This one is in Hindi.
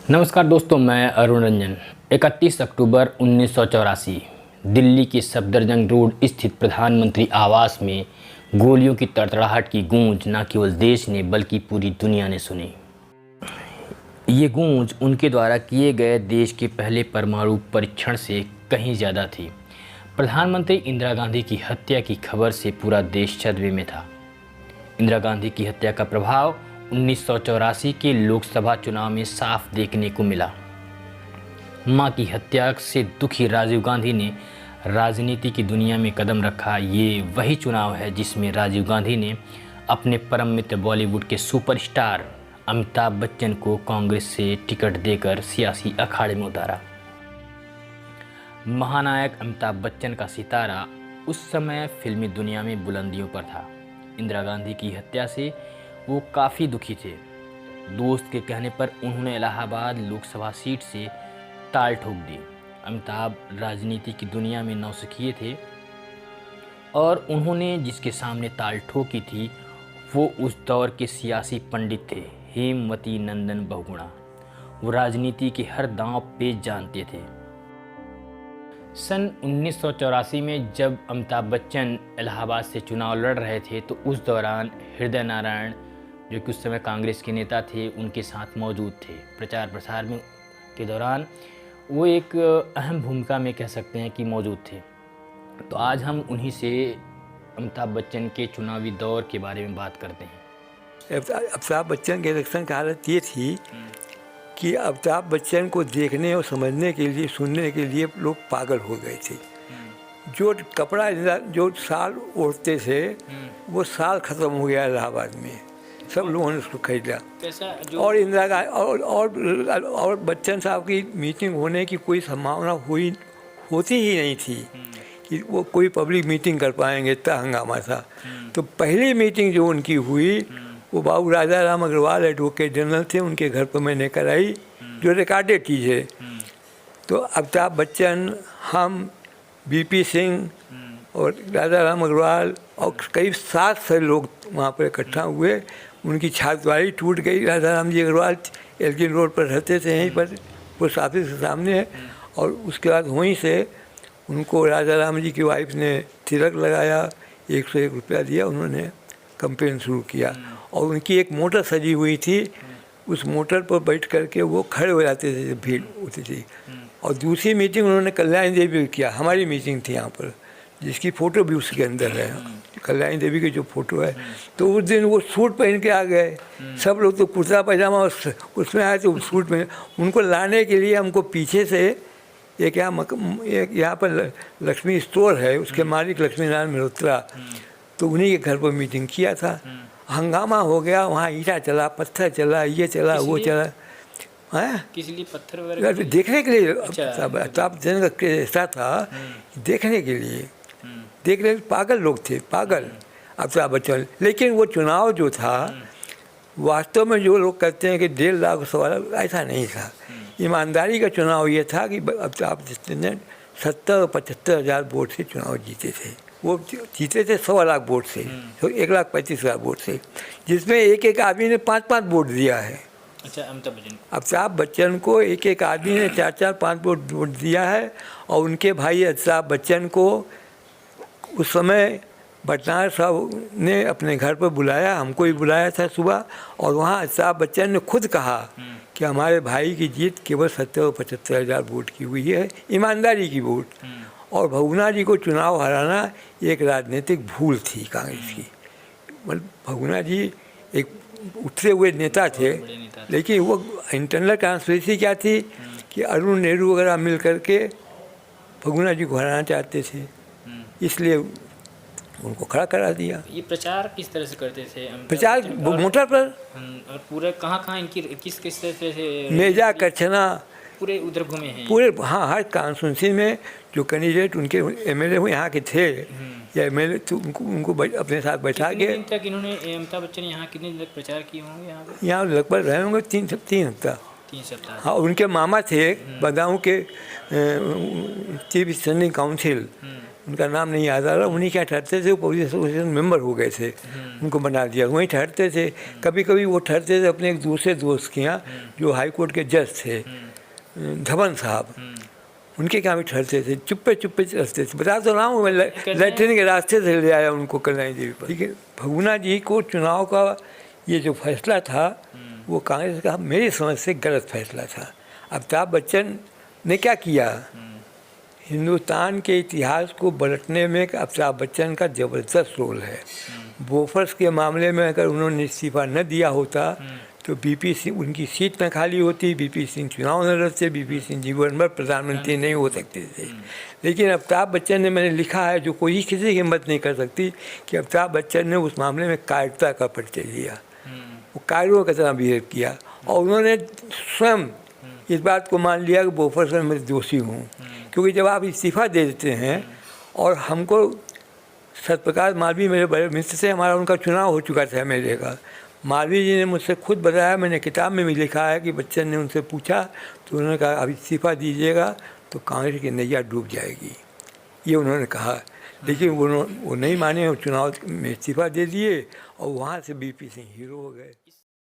नमस्कार दोस्तों, मैं अरुण रंजन। 31 अक्टूबर 1984 दिल्ली के सफदरजंग रोड स्थित प्रधानमंत्री आवास में गोलियों की तड़तड़ाहट की गूंज न केवल देश ने बल्कि पूरी दुनिया ने सुनी। ये गूंज उनके द्वारा किए गए देश के पहले परमाणु परीक्षण से कहीं ज़्यादा थी। प्रधानमंत्री इंदिरा गांधी की हत्या की खबर से पूरा देश सदमे में था। इंदिरा गांधी की हत्या का प्रभाव 1984 के लोकसभा चुनाव में साफ देखने को मिला। मां की हत्या से दुखी राजीव गांधी ने राजनीति की दुनिया में कदम रखा। ये वही चुनाव है जिसमें राजीव गांधी ने अपने परम मित्र बॉलीवुड के सुपरस्टार अमिताभ बच्चन को कांग्रेस से टिकट देकर सियासी अखाड़े में उतारा। महानायक अमिताभ बच्चन का सितारा उस समय फिल्मी दुनिया में बुलंदियों पर था। इंदिरा गांधी की हत्या से वो काफ़ी दुखी थे। दोस्त के कहने पर उन्होंने इलाहाबाद लोकसभा सीट से ताल ठोक दी। अमिताभ राजनीति की दुनिया में नौसिखिए थे और उन्होंने जिसके सामने ताल ठोकी थी वो उस दौर के सियासी पंडित थे, हेमवती नंदन बहुगुणा। वो राजनीति के हर दांव पेच जानते थे। सन 1984 में जब अमिताभ बच्चन इलाहाबाद से चुनाव लड़ रहे थे तो उस दौरान हृदय नारायण, जो कि उस समय कांग्रेस के नेता थे, उनके साथ मौजूद थे। प्रचार प्रसार में के दौरान वो एक अहम भूमिका में कह सकते हैं कि मौजूद थे। तो आज हम उन्हीं से अमिताभ बच्चन के चुनावी दौर के बारे में बात करते हैं। अमिताभ बच्चन के इलेक्शन की हालत ये थी कि अमिताभ बच्चन को देखने और समझने के लिए, सुनने के लिए लोग पागल हो गए थे। जो कपड़ा, जो साल ओढ़ते थे वो साल ख़त्म हो गया इलाहाबाद में। सब लोगों ने उसको खरीदा। और इंदिरा गांधी और बच्चन साहब की मीटिंग होने की कोई संभावना होती ही नहीं थी कि वो कोई पब्लिक मीटिंग कर पाएंगे, इतना हंगामा था। तो पहली मीटिंग जो उनकी हुई वो बाबू राजा राम अग्रवाल एडवोकेट जनरल थे, उनके घर पर मैंने कराई, जो रिकॉर्डेड चीज़ है। तो अमिताभ बच्चन, हम, बीपी सिंह और राजा राम अग्रवाल और करीब 7 से लोग वहाँ पर इकट्ठा हुए। उनकी छात्रवाड़ी टूट गई। राजा राम जी अग्रवाल एल्गिन रोड पर रहते थे, यहीं पर पोस्ट ऑफिस के सामने है। और उसके बाद वहीं से उनको राजा राम जी की वाइफ ने तिलक लगाया, 101 रुपया दिया, उन्होंने कैंपेन शुरू किया। और उनकी एक मोटर सजी हुई थी, उस मोटर पर बैठ करके वो खड़े हो जाते थे जब भीड़ होती थी। और दूसरी मीटिंग उन्होंने कल्याणी देवी में किया। हमारी मीटिंग थी यहाँ पर, जिसकी फ़ोटो भी उसके अंदर है, कल्याणी देवी की जो फोटो है। तो उस दिन वो सूट पहन के आ गए। सब लोग तो कुर्ता पैजामा उसमें आए, तो सूट में उनको लाने के लिए हमको पीछे से एक यहाँ पर लक्ष्मी स्टोर है, उसके मालिक लक्ष्मी नारायण मल्होत्रा, तो उन्हीं के घर पर मीटिंग किया था। हंगामा हो गया, वहाँ ईंटा चला, पत्थर चला, ये चला, वो चला। हैं किस लिए पत्थर वगैरह? देखने के लिए। अमिताभ बच्चन का ऐसा था, देखने के लिए, देखने पागल लोग थे, पागल अमिताभ बच्चन। लेकिन वो चुनाव जो था, वास्तव में जो लोग कहते हैं कि 1.5 लाख सवाल, ऐसा नहीं था। ईमानदारी का चुनाव ये था कि अमिताभ बच्चन ने 70-75 हज़ार वोट से चुनाव जीते थे। वो जीते थे 1.25 लाख वोट से, तो 1,35,000 वोट से, जिसमें एक आदमी ने 5-5 वोट दिया है। अच्छा, अमिताभ बच्चन को एक आदमी ने 4-4, 5 वोट दिया है। और उनके भाई अमिताभ बच्चन को उस समय भटनागर साहब ने अपने घर पर बुलाया, हमको भी बुलाया था सुबह। और वहाँ अमिताभ बच्चन ने खुद कहा कि हमारे भाई की जीत केवल 70-75 हज़ार वोट की हुई है, ईमानदारी की वोट। और बहुगुणा जी को चुनाव हराना एक राजनीतिक भूल थी कांग्रेस की। मतलब बहुगुणा जी एक उठते हुए नेता थे, लेकिन वो इंटरनल कॉन्स्पिरेसी क्या थी कि अरुण नेहरू वगैरह मिल करके बहुगुणा जी को हराना चाहते थे, इसलिए उनको खड़ा करा दिया। ये प्रचार किस तरह से करते थे? प्रचार मोटर पर, और पूरे कहाँ इनकी किस तरह से मेजा करछना पूरे उधर घूमे हैं पूरे। हाँ, हर कॉन्स्टिट्यूंसी में जो कैंडिडेट उनके एमएलए हुए यहाँ के थे या एमएलए, तो उनको अपने साथ बैठा के। कितने दिन तक इन्होंने, अमिताभ बच्चन यहाँ कितने दिन तक प्रचार किए होंगे यहाँ पे? यहाँ लगभग रहे होंगे 3 हफ्ता। 3 सप्ताह। हाँ, उनके मामा थे बदाऊं के चीफ स्टैंडिंग काउंसिल, उनका नाम नहीं याद आ रहा, उन्हीं क्या ठहरते थे, वो पब्लिक एसोसिएशन मेंबर हो गए थे, उनको बना दिया, वहीं ठहरते थे। कभी कभी वो ठहरते थे अपने एक दूसरे दोस्त के यहाँ जो हाई कोर्ट के जज थे, धवन साहब, उनके यहाँ भी ठहरते थे, चुप्पे चुप्पे रहते थे। बता तो रहा हूँ, मैं लैट्रिन के रास्ते से ले आया उनको कल्याणी देवी पर। ठीक है, भगुना जी को चुनाव का ये जो फैसला था वो कांग्रेस का मेरी समझ से गलत फैसला था। अमिताभ बच्चन ने क्या किया, हिंदुस्तान के इतिहास को पलटने में अमिताभ बच्चन का ज़बरदस्त रोल है। बोफर्स के मामले में अगर उन्होंने इस्तीफा न दिया होता तो बीपी सिंह उनकी सीट न खाली होती, बीपी सिंह चुनाव न लड़ते, बीपी सिंह जीवन भर प्रधानमंत्री नहीं हो सकते थे। लेकिन अमिताभ बच्चन ने, मैंने लिखा है, जो कोई किसी की हिम्मत नहीं कर सकती, कि अमिताभ बच्चन ने उस मामले में कायरता का परिचय लिया, वो कायरों की तरह बिहेव किया, और उन्होंने स्वयं इस बात को मान लिया कि बोफर्स में मैं दोषी हूँ। क्योंकि जब आप इस्तीफा दे देते हैं, और हमको सत्यप्रकाश मालवीय मेरे बड़े मित्र से, हमारा उनका चुनाव हो चुका था एमएलए का, मालवीय जी ने मुझसे खुद बताया, मैंने किताब में भी लिखा है कि बच्चन ने उनसे पूछा तो उन्होंने कहा अब इस्तीफा दीजिएगा तो कांग्रेस की नैया डूब जाएगी, ये उन्होंने कहा। लेकिन वो नहीं माने, चुनाव में इस्तीफा दे दिए और वहाँ से बीपी सिंह हीरो हो गए।